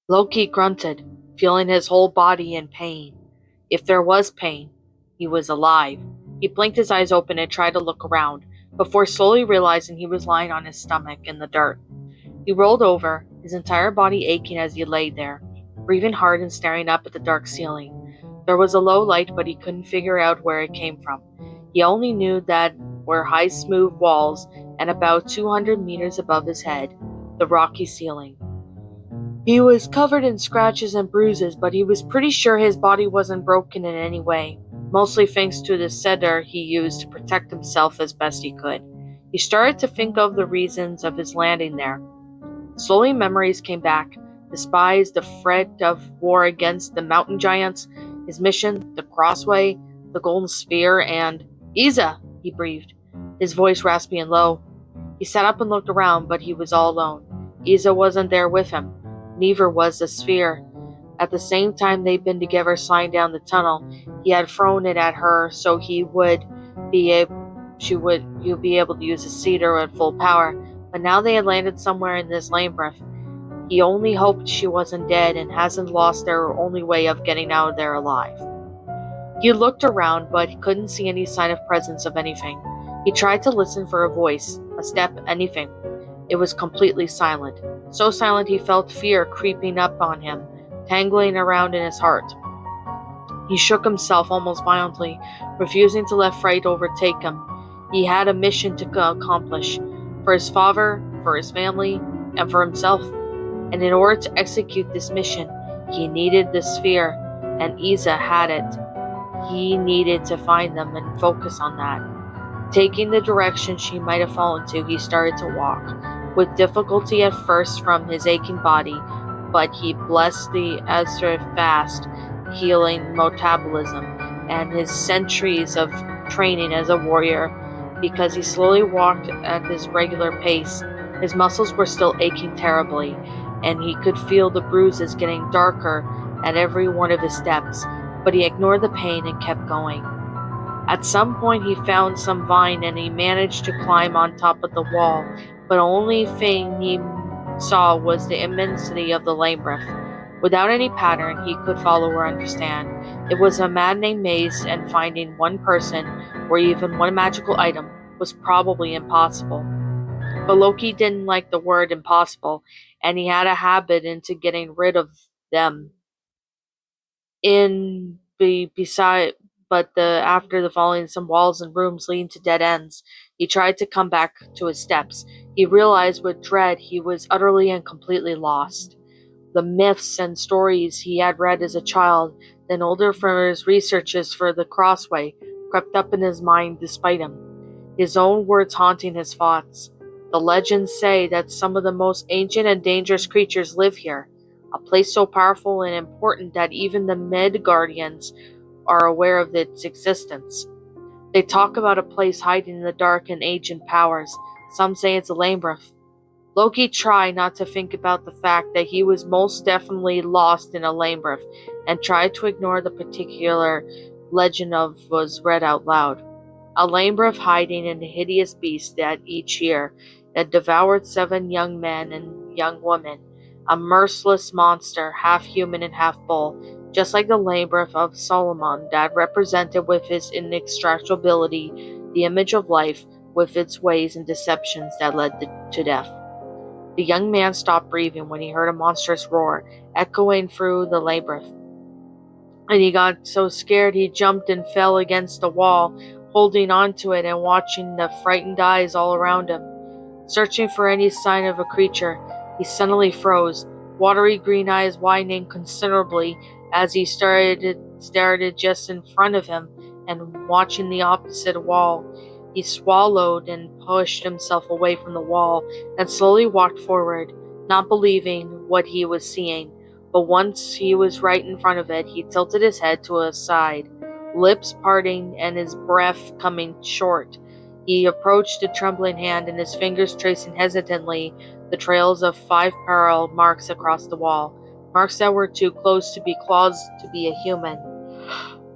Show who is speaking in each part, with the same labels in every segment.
Speaker 1: Loki grunted, feeling his whole body in pain. If there was pain, he was alive. He blinked his eyes open and tried to look around, before slowly realizing he was lying on his stomach in the dirt. He rolled over, his entire body aching as he lay there, breathing hard and staring up at the dark ceiling. There was a low light, but he couldn't figure out where it came from. He only knew that were high, smooth walls and about 200 meters above his head, the rocky ceiling. He was covered in scratches and bruises, but he was pretty sure his body wasn't broken in any way, mostly thanks to the cedar he used to protect himself as best he could. He started to think of the reasons of his landing there. Slowly memories came back, the spies, the threat of war against the mountain giants, his mission, the crossway, the golden sphere, and Isa, he breathed, his voice raspy and low. He sat up and looked around, but he was all alone. Isa wasn't there with him. Neither was the sphere. At the same time they'd been together sliding down the tunnel, he had thrown it at her so he would be able to use the cedar at full power. But now they had landed somewhere in this labyrinth. He only hoped she wasn't dead and hasn't lost their only way of getting out of there alive. He looked around, but he couldn't see any sign of presence of anything. He tried to listen for a voice, a step, anything. It was completely silent. So silent he felt fear creeping up on him, tangling around in his heart. He shook himself almost violently, refusing to let fright overtake him. He had a mission to accomplish, for his father, for his family, and for himself. And in order to execute this mission, he needed the sphere, and Isa had it. He needed to find them and focus on that. Taking the direction she might have fallen to, he started to walk, with difficulty at first from his aching body, but he blessed the extra fast, healing metabolism and his centuries of training as a warrior. Because he slowly walked at his regular pace, his muscles were still aching terribly, and he could feel the bruises getting darker at every one of his steps, but he ignored the pain and kept going. At some point he found some vine and he managed to climb on top of the wall, but the only thing he saw was the immensity of the labyrinth. Without any pattern he could follow or understand. It was a maddening maze, and finding one person or even one magical item was probably impossible. But Loki didn't like the word impossible, and he had a habit into getting rid of them in beside but after the falling some walls and rooms leading to dead ends. He tried to come back to his steps. He realized with dread he was utterly and completely lost. The myths and stories he had read as a child, then older from his researches for the crossway, crept up in his mind despite him, his own words haunting his thoughts. The legends say that some of the most ancient and dangerous creatures live here, a place so powerful and important that even the Midgardians are aware of its existence. They talk about a place hiding in the dark and ancient powers. Some say it's a labyrinth. Loki tried not to think about the fact that he was most definitely lost in a labyrinth, and tried to ignore the particular legend of was read out loud. A labyrinth hiding in a hideous beast that each year that devoured 7 young men and young women, a merciless monster, half human and half bull, just like the labyrinth of Solomon that represented with his inextractability the image of life with its ways and deceptions that led to death. The young man stopped breathing when he heard a monstrous roar echoing through the labyrinth, and he got so scared he jumped and fell against the wall, holding onto it and watching the frightened eyes all around him. Searching for any sign of a creature, he suddenly froze, watery green eyes widening considerably as he stared just in front of him and watching the opposite wall. He swallowed and pushed himself away from the wall and slowly walked forward, not believing what he was seeing. But once he was right in front of it, he tilted his head to a side, lips parting and his breath coming short. He approached the trembling hand and his fingers tracing hesitantly the trails of 5 parallel marks across the wall, marks that were too close to be claws to be a human,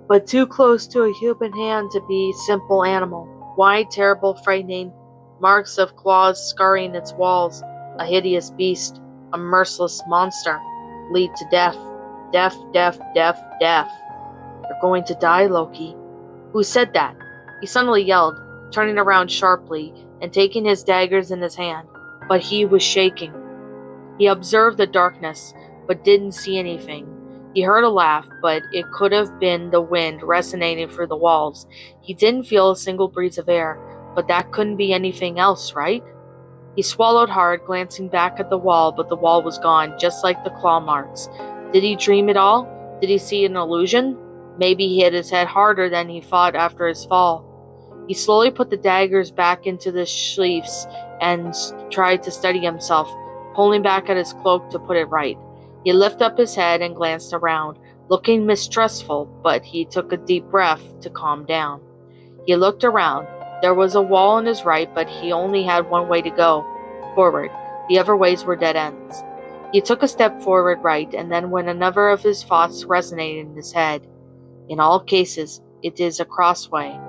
Speaker 1: but too close to a human hand to be simple animal. Wide, terrible, frightening marks of claws scarring its walls, a hideous beast, a merciless monster. lead to death. Death, death, death, death. You're going to die, Loki. Who said that? He suddenly yelled, turning around sharply and taking his daggers in his hand, but he was shaking. He observed the darkness, but didn't see anything. He heard a laugh, but it could have been the wind resonating through the walls. He didn't feel a single breeze of air, but that couldn't be anything else, right? He swallowed hard, glancing back at the wall, but the wall was gone, just like the claw marks. Did he dream it all? Did he see an illusion? Maybe he hit his head harder than he thought after his fall. He slowly put the daggers back into the sheaths and tried to steady himself, pulling back at his cloak to put it right. He lifted up his head and glanced around, looking mistrustful, but he took a deep breath to calm down. He looked around. There was a wall on his right, but he only had one way to go, forward. The other ways were dead ends. He took a step forward right, and then when another of his thoughts resonated in his head. In all cases, it is a crossway.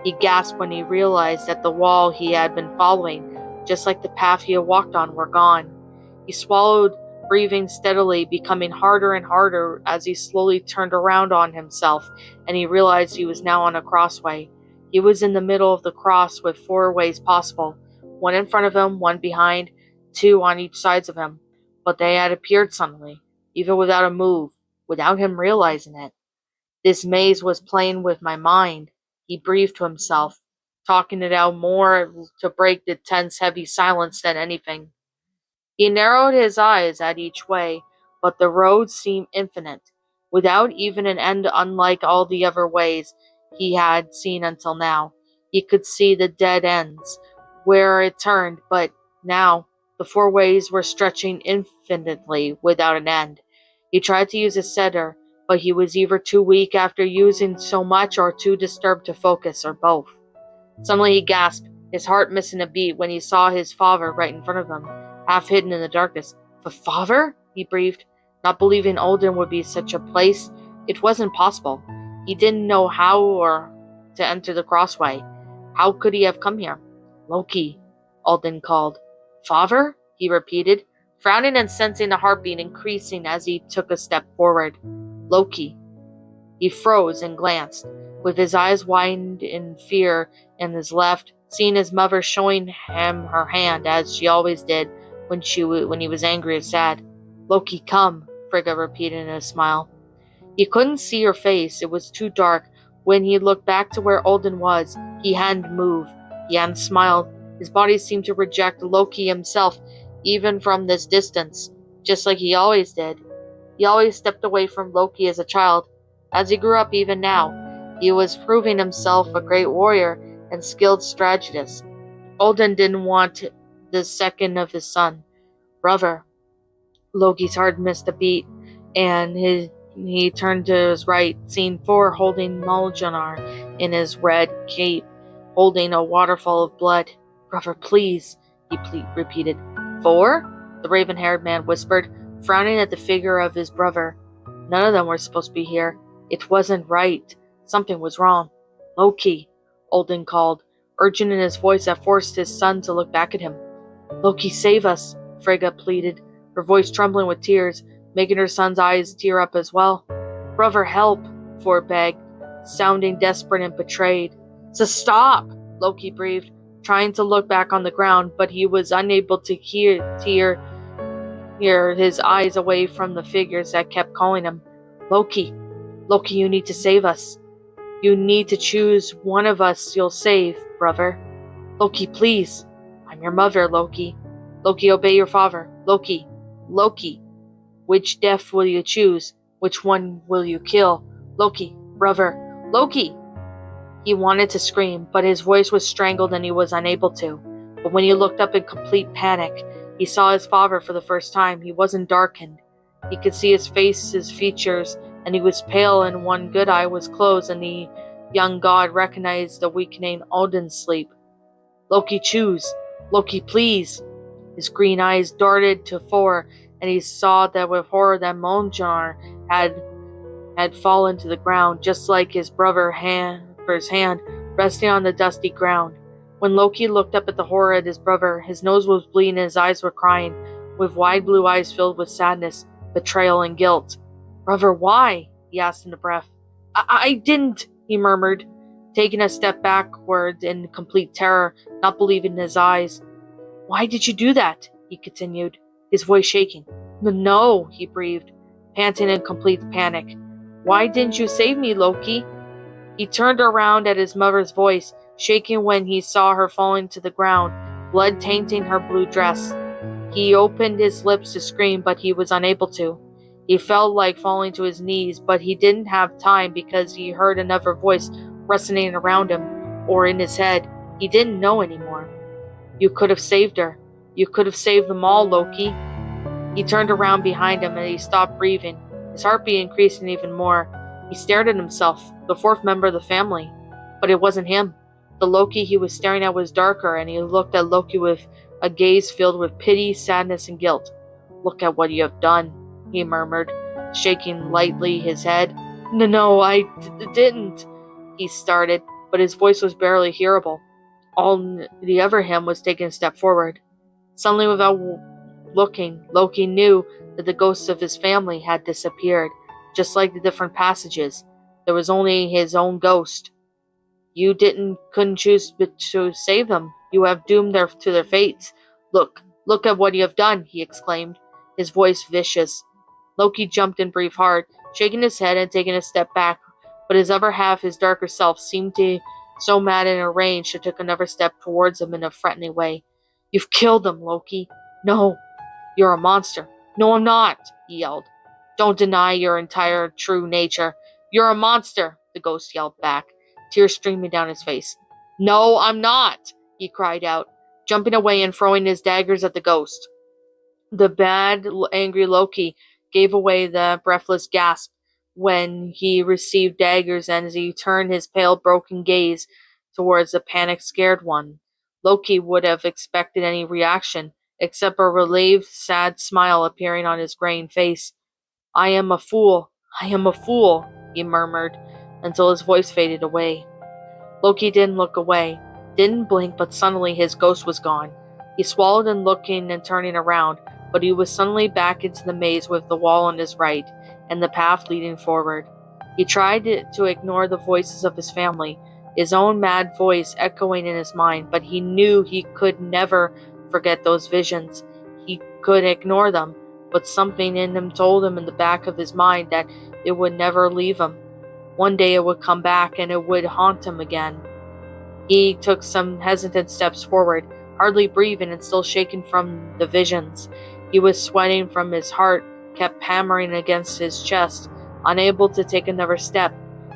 Speaker 1: He gasped when he realized that the wall he had been following, just like the path he had walked on, were gone. He swallowed, breathing steadily, becoming harder and harder as he slowly turned around on himself, and he realized he was now on a crossway. He was in the middle of the cross with 4 ways possible, one in front of him, one behind, 2 on each side of him. But they had appeared suddenly, even without a move, without him realizing it. This maze was playing with my mind, he breathed to himself, talking it out more to break the tense, heavy silence than anything. He narrowed his eyes at each way, but the road seemed infinite, without even an end, unlike all the other ways he had seen until now. He could see the dead ends, where it turned, but now the 4 ways were stretching infinitely without an end. He tried to use his setter, but he was either too weak after using so much or too disturbed to focus, or both. Suddenly he gasped, his heart missing a beat when he saw his father right in front of him, half hidden in the darkness. "The father?" he breathed, not believing Alden would be such a place. It wasn't possible. He didn't know how or to enter the crossway. How could he have come here? "Loki," Alden called. "Father?" he repeated, frowning and sensing the heartbeat increasing as he took a step forward. "Loki." He froze and glanced, with his eyes widened in fear, and his left, seeing his mother showing him her hand, as she always did when he was angry or sad. "Loki, come," Frigga repeated in a smile. He couldn't see her face, it was too dark. When he looked back to where Alden was, he hadn't moved, he hadn't smiled. His body seemed to reject Loki himself, even from this distance, just like he always did. He always stepped away from Loki as a child. As he grew up, even now, he was proving himself a great warrior and skilled strategist. Alden didn't want the second of his son. "Brother." Loki's heart missed a beat, and he turned to his right, seeing Thor holding Mjolnir in his red cape, holding a waterfall of blood. "Brother, please," he repeated. "Thor?" the raven-haired man whispered, frowning at the figure of his brother. None of them were supposed to be here. It wasn't right. Something was wrong. "Loki," Alden called, urgent in his voice that forced his son to look back at him. "Loki, save us," Frigga pleaded, her voice trembling with tears, making her son's eyes tear up as well. "Brother, help," Thor begged, sounding desperate and betrayed. "So stop," Loki breathed, trying to look back on the ground, but he was unable to tear his eyes away from the figures that kept calling him. "Loki, Loki, you need to save us. You need to choose one of us you'll save, brother. Loki, please. I'm your mother, Loki. Loki, obey your father. Loki, Loki. Which death will you choose? Which one will you kill? Loki, brother, Loki." He wanted to scream, but his voice was strangled and he was unable to. But when he looked up in complete panic, he saw his father for the first time. He wasn't darkened. He could see his face, his features, and he was pale and one good eye was closed, and the young god recognized the weakening Alden's sleep. "Loki, choose. Loki, please." His green eyes darted to Thor, and he saw that with horror that Mjolnir had fallen to the ground, just like his brother's hand resting on the dusty ground. When Loki looked up at the horror at his brother, his nose was bleeding and his eyes were crying, with wide blue eyes filled with sadness. betrayal and guilt. "Brother, why?" he asked in a breath. I didn't," he murmured, taking a step backward in complete terror, not believing his eyes. "Why did you do that?" he continued, his voice shaking. "No," he breathed, panting in complete panic. "Why didn't you save me, Loki?" He turned around at his mother's voice, shaking when he saw her falling to the ground, blood tainting her blue dress. He opened his lips to scream, but he was unable to. He felt like falling to his knees, but he didn't have time because he heard another voice resonating around him, or in his head. He didn't know anymore. "You could have saved her. You could have saved them all, Loki." He turned around behind him and he stopped breathing, his heartbeat increasing even more. He stared at himself, the fourth member of the family. But it wasn't him. The Loki he was staring at was darker, and he looked at Loki with a gaze filled with pity, sadness, and guilt. "Look at what you have done," he murmured, shaking lightly his head. No, I didn't," he started, but his voice was barely hearable. All the other him was taking a step forward. Suddenly, without looking, Loki knew that the ghosts of his family had disappeared, just like the different passages. There was only his own ghost. "You couldn't choose but to save them. You have doomed them to their fates. Look at what you have done," he exclaimed, his voice vicious. Loki jumped and breathed hard, shaking his head and taking a step back, but his other half, his darker self, seemed to so mad and enraged it took another step towards him in a threatening way. "You've killed them, Loki." "No, you're a monster." "No, I'm not," he yelled. "Don't deny your entire true nature. You're a monster," the ghost yelled back, tears streaming down his face. "No, I'm not," he cried out, jumping away and throwing his daggers at the ghost. The bad, angry Loki gave away the breathless gasp when he received daggers, and as he turned his pale, broken gaze towards the panicked, scared one. Loki would have expected any reaction, except a relieved, sad smile appearing on his graying face. "I am a fool. I am a fool," he murmured, until his voice faded away. Loki didn't look away, didn't blink, but suddenly his ghost was gone. He swallowed and looking and turning around, but he was suddenly back into the maze with the wall on his right and the path leading forward. He tried to ignore the voices of his family, his own mad voice echoing in his mind, but he knew he could never forget those visions. He could ignore them, but something in him told him in the back of his mind that it would never leave him. One day it would come back and it would haunt him again. He took some hesitant steps forward, hardly breathing and still shaken from the visions. He was sweating from his heart, kept hammering against his chest, unable to take another step.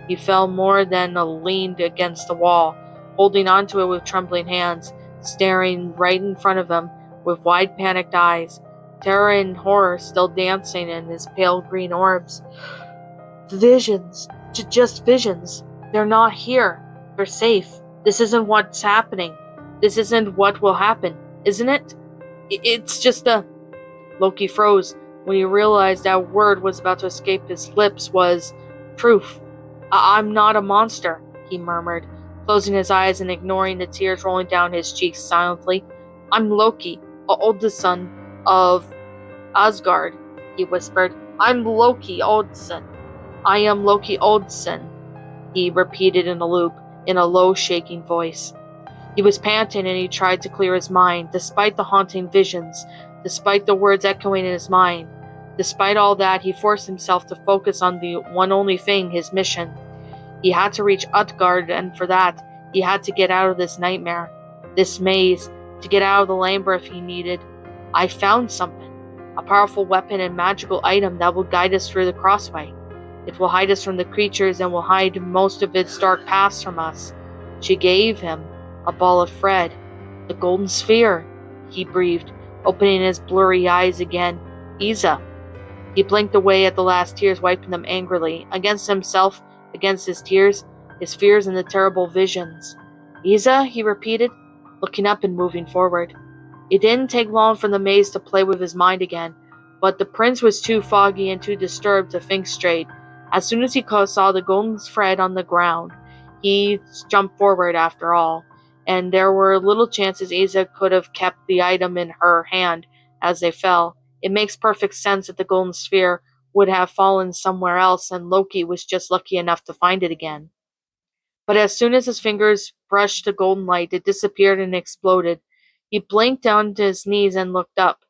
Speaker 1: He fell more than leaned against the wall, holding onto it with trembling hands, staring right in front of him with wide panicked eyes, terror and horror still dancing in his pale green orbs. "Visions, just visions. They're not here. They're safe. This isn't what's happening. This isn't what will happen, isn't it? It's just a..." Loki froze when he realized that word was about to escape his lips was proof. I'm not a monster," he murmured, closing his eyes and ignoring the tears rolling down his cheeks silently. "I'm Loki, oldest son of Asgard," he whispered. "I'm Loki Oddsson. I am Loki Oddsson," he repeated in a loop, in a low, shaking voice. He was panting and he tried to clear his mind, despite the haunting visions, despite the words echoing in his mind. Despite all that, he forced himself to focus on the one only thing, his mission. He had to reach Utgard, and for that, he had to get out of this nightmare, this maze, to get out of the labyrinth he needed. "I found something, a powerful weapon and magical item that will guide us through the crossway. It will hide us from the creatures and will hide most of its dark paths from us." She gave him a ball of thread. "The golden sphere," he breathed, opening his blurry eyes again. "Isa." He blinked away at the last tears, wiping them angrily, against himself, against his tears, his fears, and the terrible visions. "Isa," he repeated, looking up and moving forward. It didn't take long for the maze to play with his mind again, but the prince was too foggy and too disturbed to think straight. As soon as he saw the golden thread on the ground, he jumped forward after all, and there were little chances Isa could have kept the item in her hand as they fell. It makes perfect sense that the golden sphere would have fallen somewhere else and Loki was just lucky enough to find it again. But as soon as his fingers brushed the golden light, it disappeared and exploded. He blinked down to his knees and looked up.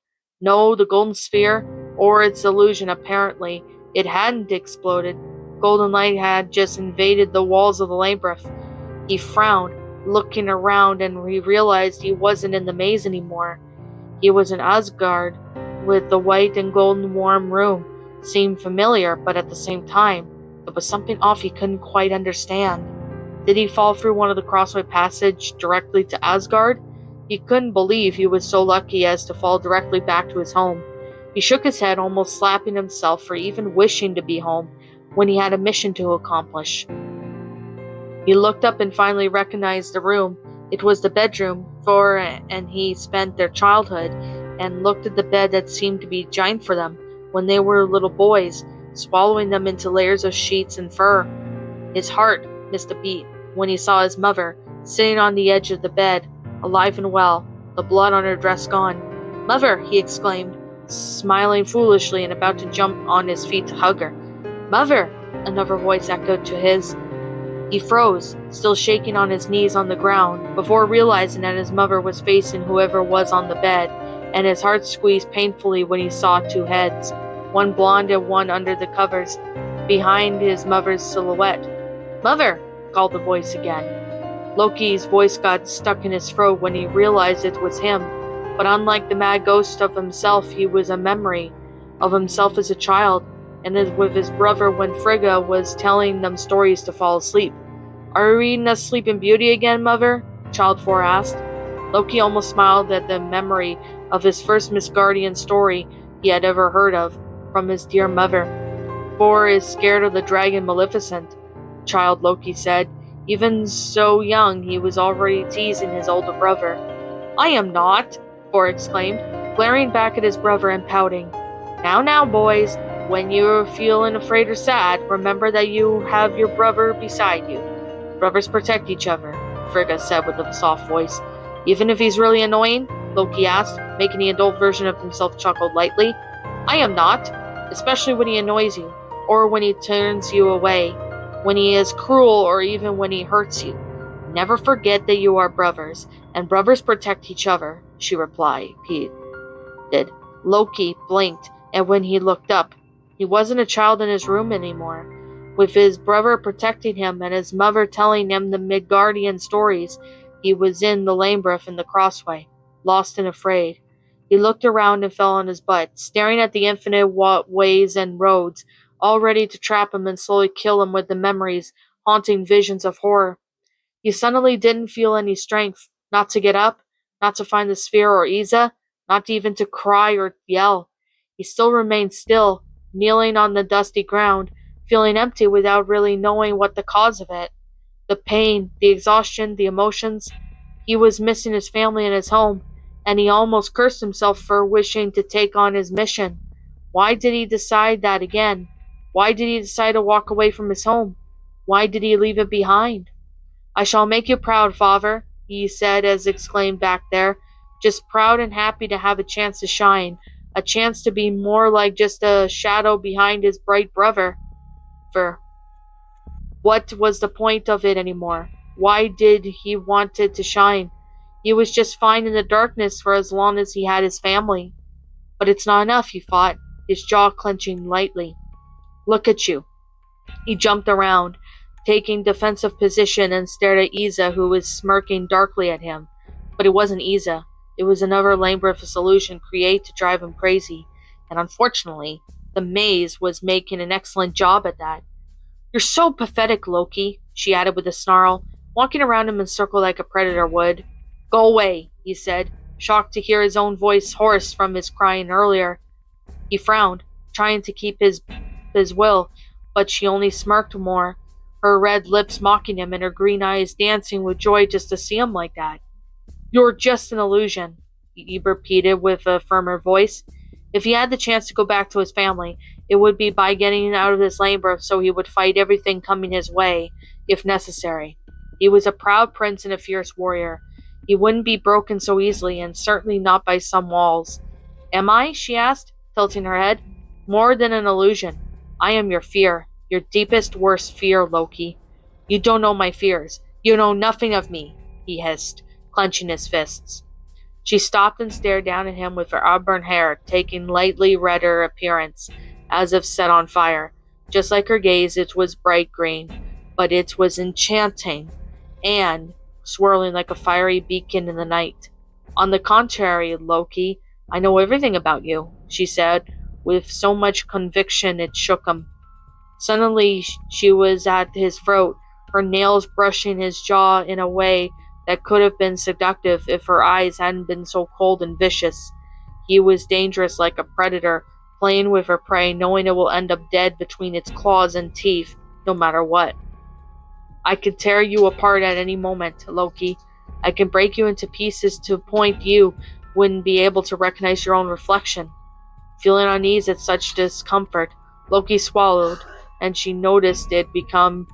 Speaker 1: No, the golden sphere, or its illusion apparently, it hadn't exploded. Golden light had just invaded the walls of the labyrinth. He frowned, looking around, and he realized he wasn't in the maze anymore. He was in Asgard, with the white and golden warm room. Seemed familiar, but at the same time, there was something off he couldn't quite understand. Did he fall through one of the crossway passage directly to Asgard? He couldn't believe he was so lucky as to fall directly back to his home. He shook his head, almost slapping himself for even wishing to be home when he had a mission to accomplish. He looked up and finally recognized the room. It was the bedroom Thor and he spent their childhood, and looked at the bed that seemed to be giant for them when they were little boys, swallowing them into layers of sheets and fur. His heart missed a beat when he saw his mother sitting on the edge of the bed, alive and well, the blood on her dress gone. "Mother!" he exclaimed, smiling foolishly and about to jump on his feet to hug her. "Mother!" another voice echoed to his. He froze, still shaking on his knees on the ground, before realizing that his mother was facing whoever was on the bed, and his heart squeezed painfully when he saw two heads, one blonde and one under the covers, behind his mother's silhouette. "Mother!" called the voice again. Loki's voice got stuck in his throat when he realized it was him, but unlike the mad ghost of himself, he was a memory of himself as a child, and with his brother when Frigga was telling them stories to fall asleep. "Are you reading us Sleeping Beauty again, Mother?" Child 4 asked. Loki almost smiled at the memory of his first Misgardian story he had ever heard of, from his dear mother. "Thor is scared of the dragon Maleficent," Child Loki said. Even so young, he was already teasing his older brother. "I am not," Thor exclaimed, glaring back at his brother and pouting. Now, boys, when you're feeling afraid or sad, remember that you have your brother beside you. Brothers protect each other," Frigga said with a soft voice. "Even if he's really annoying?" Loki asked, making the adult version of himself chuckle lightly. "I am not, especially when he annoys you, or when he turns you away, when he is cruel, or even when he hurts you. Never forget that you are brothers, and brothers protect each other," she replied. Loki blinked, and when he looked up, he wasn't a child in his room anymore. With his brother protecting him and his mother telling him the Midgardian stories, he was in the labyrinth in the crossway, lost and afraid. He looked around and fell on his butt, staring at the infinite ways and roads, all ready to trap him and slowly kill him with the memories, haunting visions of horror. He suddenly didn't feel any strength, not to get up, not to find the sphere or Isa, not even to cry or yell. He still remained still, kneeling on the dusty ground, feeling empty without really knowing what the cause of it. The pain, the exhaustion, the emotions. He was missing his family and his home, and he almost cursed himself for wishing to take on his mission. Why did he decide that again? Why did he decide to walk away from his home? Why did he leave it behind? "I shall make you proud, father," he said as exclaimed back there, just proud and happy to have a chance to shine, a chance to be more like just a shadow behind his bright brother. For what was the point of it anymore? Why did he want it to shine? He was just fine in the darkness for as long as he had his family. But it's not enough, he thought, his jaw clenching lightly. "Look at you." He jumped around, taking defensive position, and stared at Isa, who was smirking darkly at him. But it wasn't Isa. It was another labyrinth solution created to drive him crazy, and unfortunately, the maze was making an excellent job at that. "You're so pathetic, Loki," she added with a snarl, walking around him in a circle like a predator would. "Go away," he said, shocked to hear his own voice hoarse from his crying earlier. He frowned, trying to keep his will, but she only smirked more, her red lips mocking him and her green eyes dancing with joy just to see him like that. "You're just an illusion," he repeated with a firmer voice. If he had the chance to go back to his family, it would be by getting out of this labyrinth, so he would fight everything coming his way, if necessary. He was a proud prince and a fierce warrior. He wouldn't be broken so easily, and certainly not by some walls. "Am I?" she asked. tilting her head. More than an illusion. I am your fear, your deepest, worst fear, Loki. You don't know my fears. You know nothing of me, he hissed, clenching his fists. She stopped and stared down at him with her auburn hair taking lightly redder appearance, as if set on fire. Just like her gaze, it was bright green, but it was enchanting and swirling like a fiery beacon in the night. On the contrary, Loki, I know everything about you, she said, with so much conviction it shook him. Suddenly, she was at his throat, her nails brushing his jaw in a way that could have been seductive if her eyes hadn't been so cold and vicious. He was dangerous like a predator, playing with her prey, knowing it will end up dead between its claws and teeth, no matter what. I could tear you apart at any moment, Loki. I can break you into pieces to a point you wouldn't be able to recognize your own reflection. Feeling uneasy at such discomfort, Loki swallowed, and she noticed it become.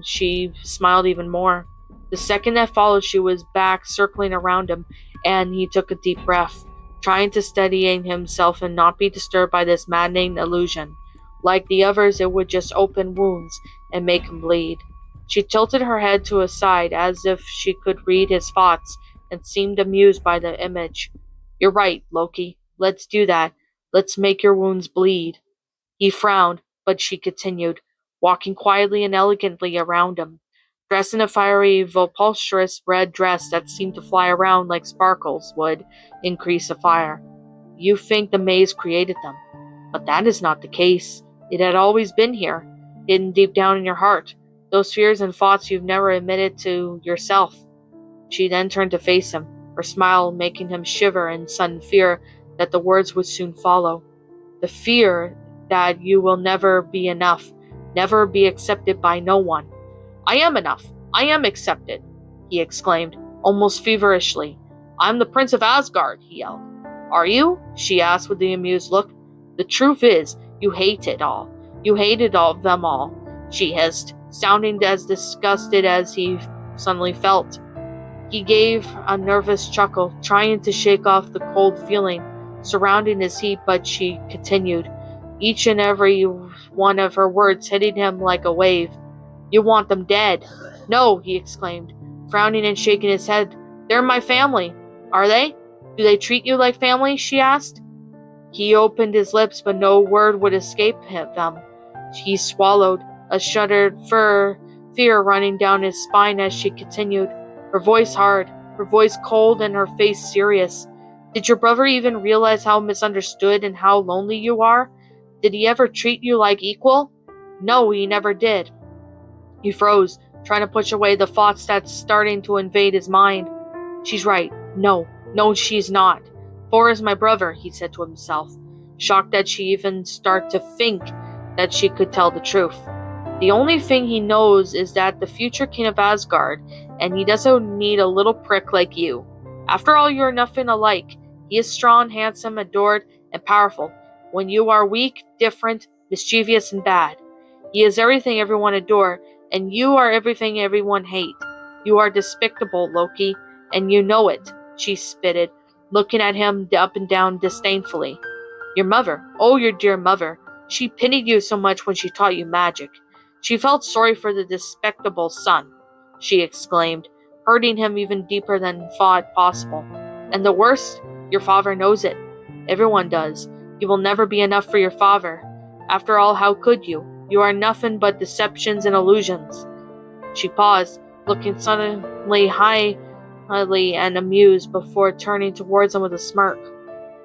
Speaker 1: She smiled even more. The second that followed, she was back, circling around him, and he took a deep breath, trying to steady himself and not be disturbed by this maddening illusion. Like the others, it would just open wounds and make him bleed. She tilted her head to a side as if she could read his thoughts and seemed amused by the image. You're right, Loki. Let's do that. Let's make your wounds bleed. He frowned, but she continued, walking quietly and elegantly around him, dressed in a fiery, voluptuous red dress that seemed to fly around like sparkles would increase the fire. You think the maze created them, but that is not the case. It had always been here, hidden deep down in your heart, those fears and thoughts you've never admitted to yourself. She then turned to face him, her smile making him shiver in sudden fear that the words would soon follow. The fear that you will never be enough, never be accepted by no one. I am enough. I am accepted, he exclaimed, almost feverishly. I'm the Prince of Asgard, he yelled. Are you? She asked with an amused look. The truth is, you hate it all. You hated all of them all, she hissed, sounding as disgusted as he suddenly felt. He gave a nervous chuckle, trying to shake off the cold feeling surrounding his heat, but she continued, each and every one of her words hitting him like a wave. You want them dead. No, he exclaimed, frowning and shaking his head. They're my family. Are they? Do they treat you like family? She asked. He opened his lips, but no word would escape them. He swallowed, a shuddered fear running down his spine as she continued, her voice hard, her voice cold, and her face serious. Did your brother even realize how misunderstood and how lonely you are? Did he ever treat you like equal? No, he never did. He froze, trying to push away the thoughts that's starting to invade his mind. She's right. No, she's not. Thor is my brother, he said to himself, shocked that she even started to think that she could tell the truth. The only thing he knows is that the future king of Asgard, and he doesn't need a little prick like you. After all, you're nothing alike. He is strong, handsome, adored, and powerful, when you are weak, different, mischievous, and bad. He is everything everyone adore, and you are everything everyone hate. You are despicable, Loki, and you know it, she spitted, looking at him up and down disdainfully. Your mother, oh, your dear mother, she pitied you so much when she taught you magic. She felt sorry for the despicable son, she exclaimed, hurting him even deeper than thought possible. And the worst, your father knows it. Everyone does. You will never be enough for your father. After all, how could you? You are nothing but deceptions and illusions. She paused, looking suddenly highly and amused before turning towards him with a smirk.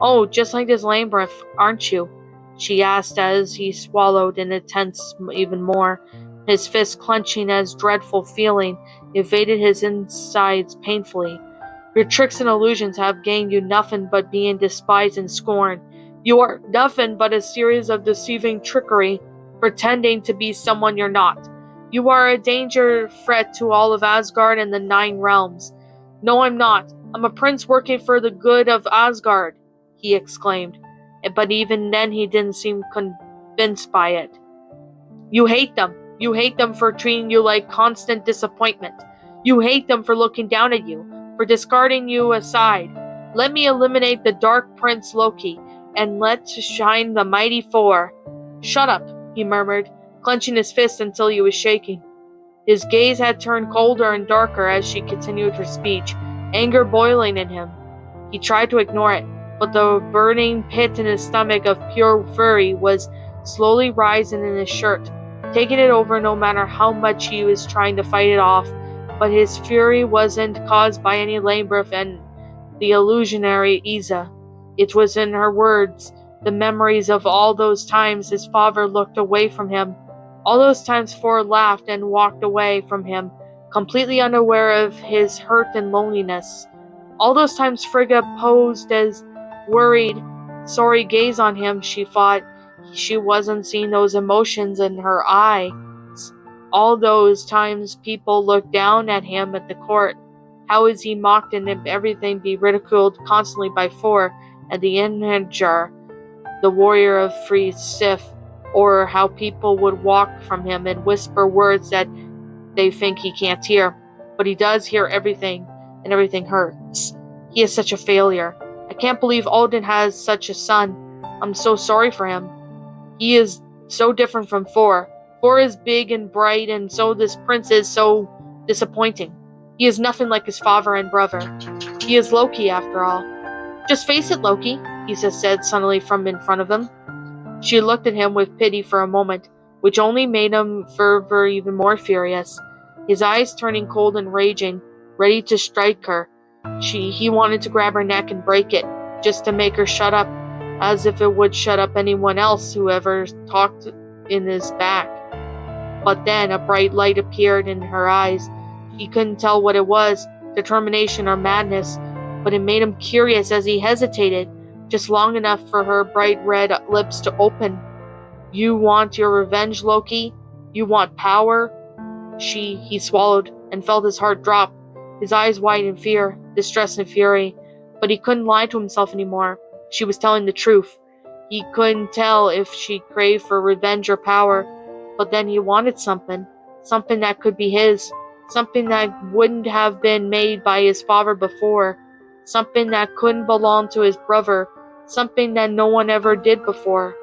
Speaker 1: Oh, just like this labyrinth, aren't you? She asked as he swallowed and it tensed even more, his fist clenching as dreadful feeling evaded his insides painfully. Your tricks and illusions have gained you nothing but being despised and scorned. You are nothing but a series of deceiving trickery, pretending to be someone you're not. You are a danger threat to all of Asgard and the 9 realms. No, I'm not. I'm a prince working for the good of Asgard, he exclaimed. But even then he didn't seem convinced by it. You hate them. You hate them for treating you like constant disappointment. You hate them for looking down at you, for discarding you aside. Let me eliminate the Dark Prince Loki. and let shine the mighty four." "Shut up," he murmured, clenching his fist until he was shaking. His gaze had turned colder and darker as she continued her speech, anger boiling in him. He tried to ignore it, but the burning pit in his stomach of pure fury was slowly rising in his shirt, taking it over no matter how much he was trying to fight it off. But his fury wasn't caused by any labor and the illusionary Isa. It was in her words, the memories of all those times his father looked away from him, all those times Ford laughed and walked away from him, completely unaware of his hurt and loneliness. All those times Frigga posed as worried, sorry gaze on him. She thought she wasn't seeing those emotions in her eyes. All those times people looked down at him at the court. How is he mocked and everything be ridiculed constantly by Thor and the integer, the warrior of free Sif, or how people would walk from him and whisper words that they think he can't hear, but he does hear everything, and everything hurts. He is such a failure. I can't believe Odin has such a son. I'm so sorry for him. He is so different from Thor. Thor is big and bright, and so this prince is so disappointing. He is nothing like his father and brother. He is Loki, after all. Just face it, Loki, Isa said suddenly from in front of him. She looked at him with pity for a moment, which only made him fervor even more furious, his eyes turning cold and raging, ready to strike her. He wanted to grab her neck and break it, just to make her shut up, as if it would shut up anyone else who ever talked in his back. But then a bright light appeared in her eyes. He couldn't tell what it was, determination or madness, but it made him curious as he hesitated, just long enough for her bright red lips to open. "You want your revenge, Loki? You want power?" He swallowed and felt his heart drop, his eyes wide in fear, distress and fury. But he couldn't lie to himself anymore. She was telling the truth. He couldn't tell if she craved for revenge or power, but then he wanted something that could be his, something that wouldn't have been made by his father before, something that couldn't belong to his brother, something that no one ever did before,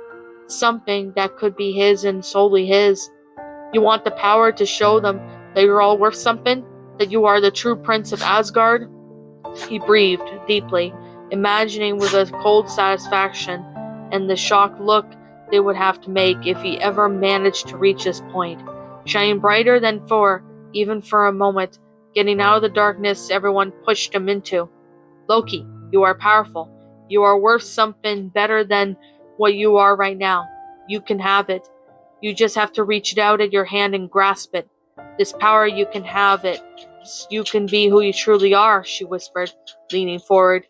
Speaker 1: something that could be his and solely his. "You want the power to show them that you're all worth something? That you are the true prince of Asgard?" He breathed deeply, imagining with a cold satisfaction and the shocked look they would have to make if he ever managed to reach this point, shining brighter than Thor, even for a moment, getting out of the darkness everyone pushed him into. "Loki, you are powerful. You are worth something better than what you are right now. You can have it. You just have to reach it out at your hand and grasp it. This power, you can have it. You can be who you truly are," she whispered, leaning forward.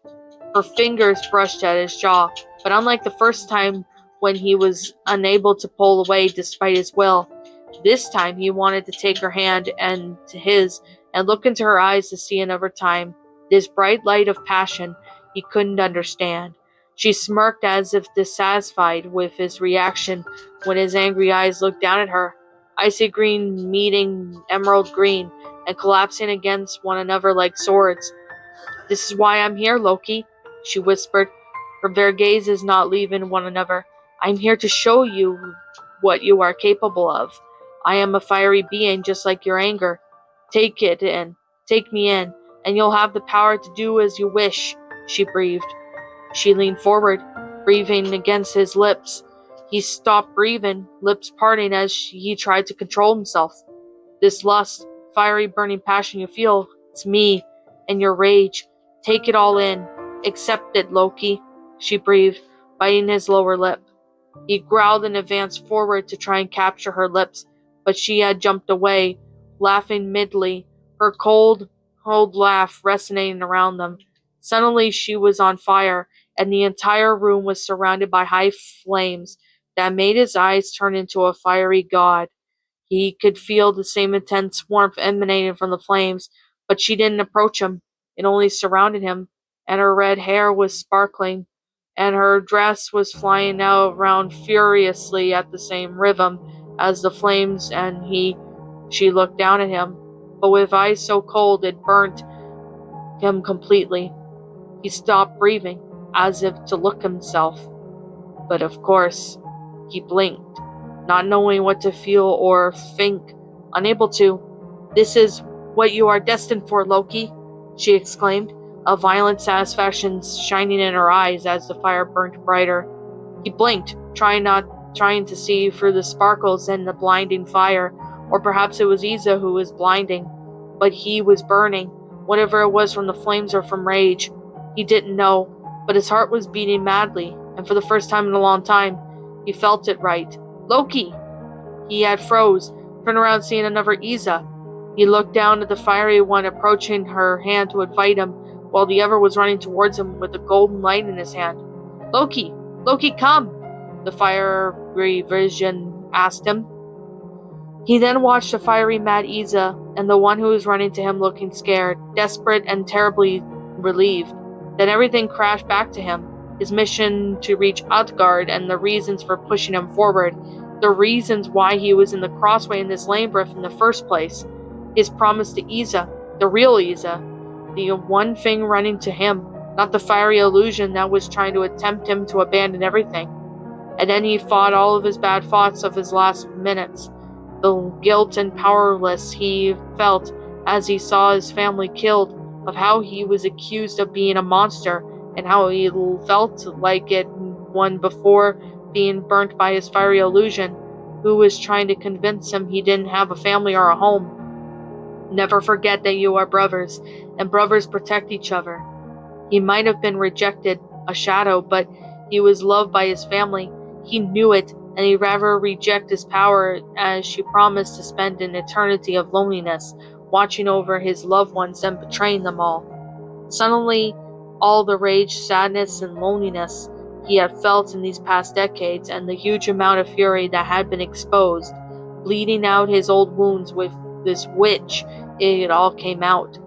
Speaker 1: Her fingers brushed at his jaw, but unlike the first time when he was unable to pull away despite his will, this time he wanted to take her hand and his and look into her eyes to see another time this bright light of passion he couldn't understand. She smirked as if dissatisfied with his reaction when his angry eyes looked down at her, icy green meeting emerald green and collapsing against one another like swords. "This is why I'm here, Loki," she whispered, their gazes not leaving one another. "I'm here to show you what you are capable of. I am a fiery being just like your anger. Take it in, take me in, and you'll have the power to do as you wish," she breathed. She leaned forward, breathing against his lips. He stopped breathing, lips parting as he tried to control himself. "This lust, fiery burning passion you feel, it's me, and your rage. Take it all in. Accept it, Loki," she breathed, biting his lower lip. He growled and advanced forward to try and capture her lips, but she had jumped away, laughing midly, her cold laugh resonating around them. Suddenly she was on fire, and the entire room was surrounded by high flames that made his eyes turn into a fiery god. He could feel the same intense warmth emanating from the flames, but she didn't approach him. It only surrounded him, and her red hair was sparkling, and her dress was flying out around furiously at the same rhythm as the flames, and she looked down at him, but with eyes so cold it burnt him completely. He stopped breathing, as if to look himself. But of course, he blinked, not knowing what to feel or think, unable to. "This is what you are destined for, Loki," she exclaimed, a violent satisfaction shining in her eyes as the fire burnt brighter. He blinked, trying to see through the sparkles and the blinding fire, or perhaps it was Isa who was blinding. But he was burning, whatever it was, from the flames or from rage. He didn't know, but his heart was beating madly, and for the first time in a long time, he felt it right. "Loki!" He had froze, turned around seeing another Isa. He looked down at the fiery one approaching her hand to invite him, while the other was running towards him with a golden light in his hand. "Loki! Loki, come!" the fiery vision asked him. He then watched the fiery mad Isa and the one who was running to him looking scared, desperate, and terribly relieved. Then everything crashed back to him. His mission to reach Utgard and the reasons for pushing him forward. The reasons why he was in the crossway in this labyrinth in the first place. His promise to Isa, the real Isa. The one thing running to him, not the fiery illusion that was trying to tempt him to abandon everything. And then he fought all of his bad thoughts of his last minutes. The guilt and powerless he felt as he saw his family killed, of how he was accused of being a monster, and how he felt like it one before being burnt by his fiery illusion, who was trying to convince him he didn't have a family or a home. Never forget that you are brothers, and brothers protect each other. He might have been rejected, a shadow, but he was loved by his family. He knew it, and he'd rather reject his power, as she promised to spend an eternity of loneliness, watching over his loved ones and betraying them all. Suddenly, all the rage, sadness, and loneliness he had felt in these past decades, and the huge amount of fury that had been exposed, bleeding out his old wounds with this witch, it all came out.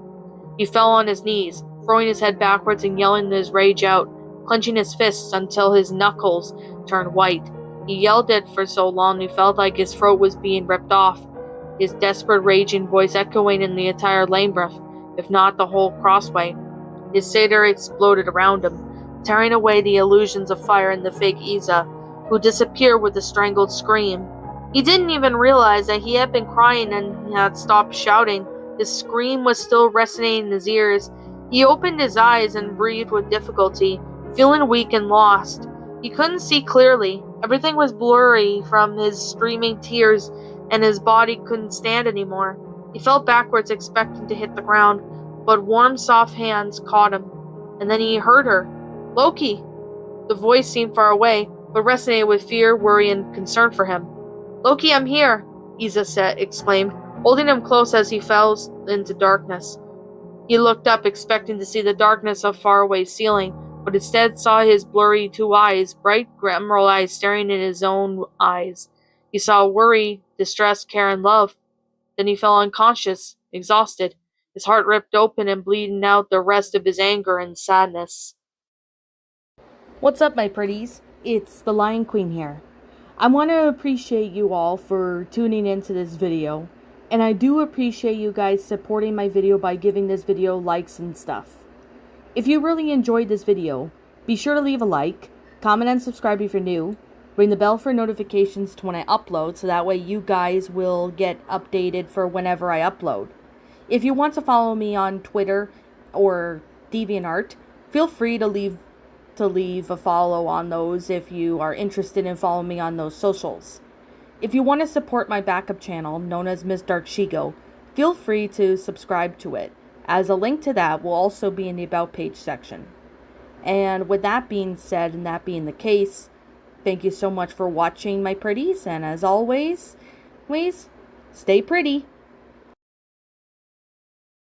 Speaker 1: He fell on his knees, throwing his head backwards and yelling his rage out, clenching his fists until his knuckles turned white. He yelled it for so long he felt like his throat was being ripped off, his desperate raging voice echoing in the entire labyrinth, if not the whole crossway. His satyr exploded around him, tearing away the illusions of fire in the fake Isa, who disappeared with a strangled scream. He didn't even realize that he had been crying and had stopped shouting. His scream was still resonating in his ears. He opened his eyes and breathed with difficulty, feeling weak and lost. He couldn't see clearly. Everything was blurry from his streaming tears, and his body couldn't stand anymore. He fell backwards, expecting to hit the ground, but warm, soft hands caught him. And then he heard her. "Loki!" The voice seemed far away, but resonated with fear, worry, and concern for him. "Loki, I'm here!" Isa exclaimed, holding him close as he fell into darkness. He looked up, expecting to see the darkness of faraway ceiling, but instead saw his blurry 2 eyes, bright emerald eyes staring in his own eyes. He saw worry, distress, care, and love. Then he fell unconscious, exhausted, his heart ripped open and bleeding out the rest of his anger and sadness.
Speaker 2: What's up, my pretties? It's the Lion Queen here. I want to appreciate you all for tuning into this video, and I do appreciate you guys supporting my video by giving this video likes and stuff. If you really enjoyed this video, be sure to leave a like, comment and subscribe if you're new, ring the bell for notifications to when I upload so that way you guys will get updated for whenever I upload. If you want to follow me on Twitter or DeviantArt, feel free to leave a follow on those if you are interested in following me on those socials. If you want to support my backup channel, known as Miss Dark Shigo, feel free to subscribe to it, as a link to that will also be in the About page section. And with that being said, and that being the case, thank you so much for watching, my pretties, and as always, stay pretty.